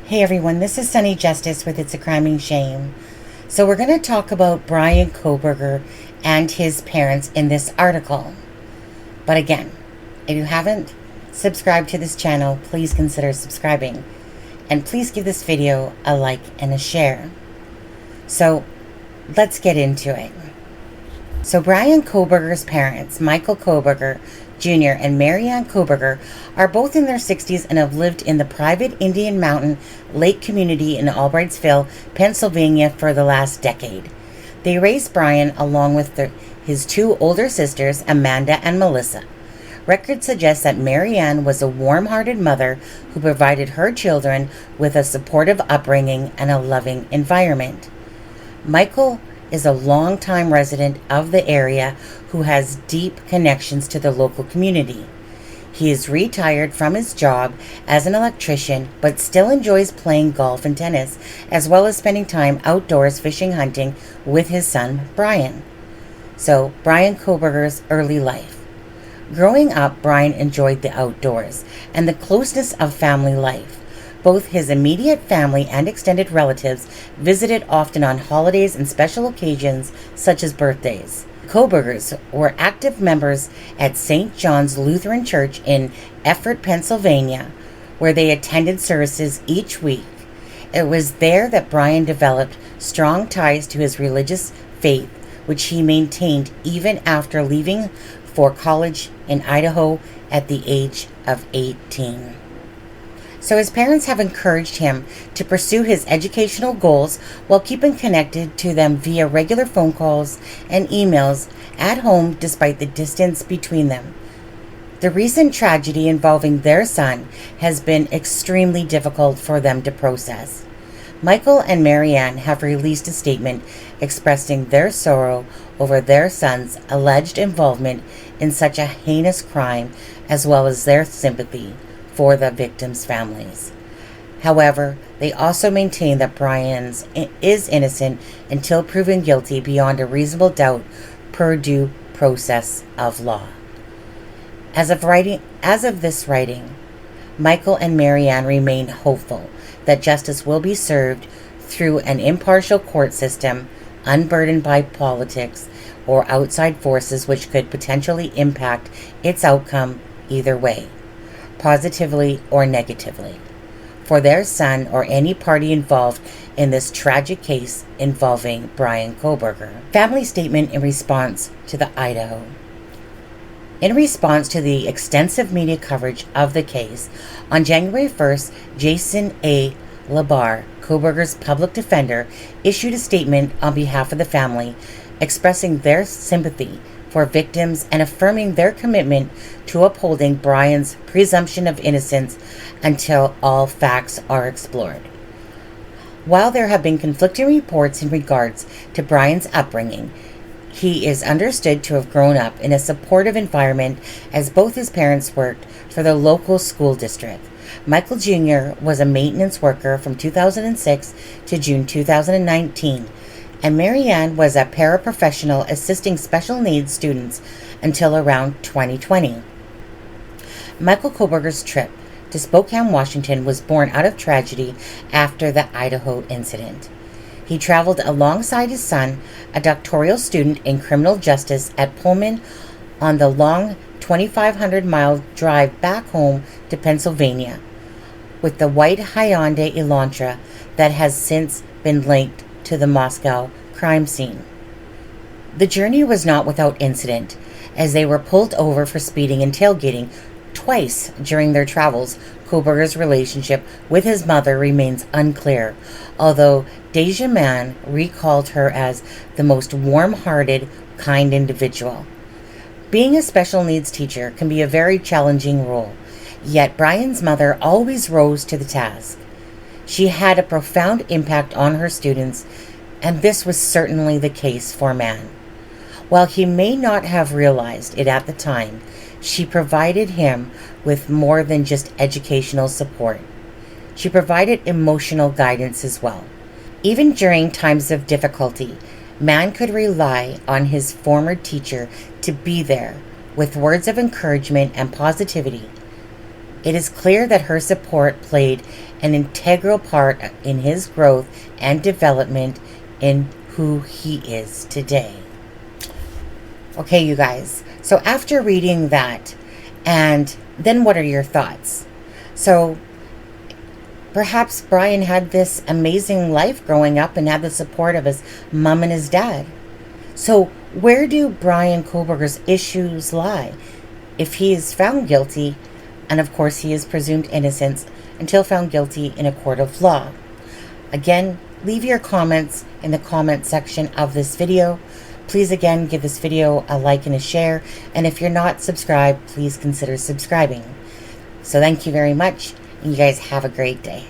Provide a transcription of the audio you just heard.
Hey everyone, this is Sunny Justice with It's a Crime and Shame. So we're going to talk about Bryan Kohberger and his parents in this article. But again, if you haven't subscribed to this channel, please consider subscribing. And please give this video a like and a share. So let's get into it. So Bryan Kohberger's parents, Michael Kohberger Jr. and Marianne Kohberger, are both in their 60s and have lived in the private Indian Mountain Lake community in Albrightsville, Pennsylvania for the last decade. They raised Bryan along with his two older sisters, Amanda and Melissa. Records suggest that Marianne was a warm-hearted mother who provided her children with a supportive upbringing and a loving environment. Michael is a longtime resident of the area who has deep connections to the local community. He is retired from his job as an electrician, but still enjoys playing golf and tennis, as well as spending time outdoors fishing, hunting with his son, Bryan. So, Bryan Kohberger's early life. Growing up, Bryan enjoyed the outdoors and the closeness of family life. Both his immediate family and extended relatives visited often on holidays and special occasions such as birthdays. Kohbergers were active members at St. John's Lutheran Church in Effort, Pennsylvania, where they attended services each week. It was there that Bryan developed strong ties to his religious faith, which he maintained even after leaving for college in Idaho at the age of 18. So his parents have encouraged him to pursue his educational goals while keeping connected to them via regular phone calls and emails at home despite the distance between them. The recent tragedy involving their son has been extremely difficult for them to process. Michael and Marianne have released a statement expressing their sorrow over their son's alleged involvement in such a heinous crime, as well as their sympathy for the victims' families. However, they also maintain that Bryan is innocent until proven guilty beyond a reasonable doubt per due process of law. As of this writing, Michael and Marianne remain hopeful that justice will be served through an impartial court system, unburdened by politics or outside forces which could potentially impact its outcome either way, positively or negatively, for their son or any party involved in this tragic case involving Bryan Kohberger. Family statement in response to the Idaho. In response to the extensive media coverage of the case, on January 1st, Jason A. Labar, Kohberger's public defender, issued a statement on behalf of the family expressing their sympathy for victims and affirming their commitment to upholding Bryan's presumption of innocence until all facts are explored. While there have been conflicting reports in regards to Bryan's upbringing, he is understood to have grown up in a supportive environment as both his parents worked for the local school district. Michael Jr. was a maintenance worker from 2006 to June 2019, and Marianne was a paraprofessional assisting special needs students until around 2020. Michael Kohberger's trip to Spokane, Washington was born out of tragedy after the Idaho incident. He traveled alongside his son, a doctoral student in criminal justice at Pullman, on the long 2,500-mile drive back home to Pennsylvania, with the white Hyundai Elantra that has since been linked to the Moscow crime scene. The journey was not without incident, as they were pulled over for speeding and tailgating twice during their travels. Kohberger's relationship with his mother remains unclear, although Deja Mann recalled her as the most warm-hearted, kind individual. Being a special needs teacher can be a very challenging role, yet Bryan's mother always rose to the task. She had a profound impact on her students, and this was certainly the case for Mann. While he may not have realized it at the time, she provided him with more than just educational support. She provided emotional guidance as well. Even during times of difficulty, Mann could rely on his former teacher to be there with words of encouragement and positivity. It is clear that her support played an integral part in his growth and development in who he is today. Okay, you guys. So after reading that, and then what are your thoughts? So perhaps Bryan had this amazing life growing up and had the support of his mom and his dad. So where do Bryan Kohberger's issues lie? If he is found guilty, and of course he is presumed innocent until found guilty in a court of law. Again, leave your comments in the comment section of this video. Please again give this video a like and a share, and if you're not subscribed, please consider subscribing. So thank you very much, and you guys have a great day.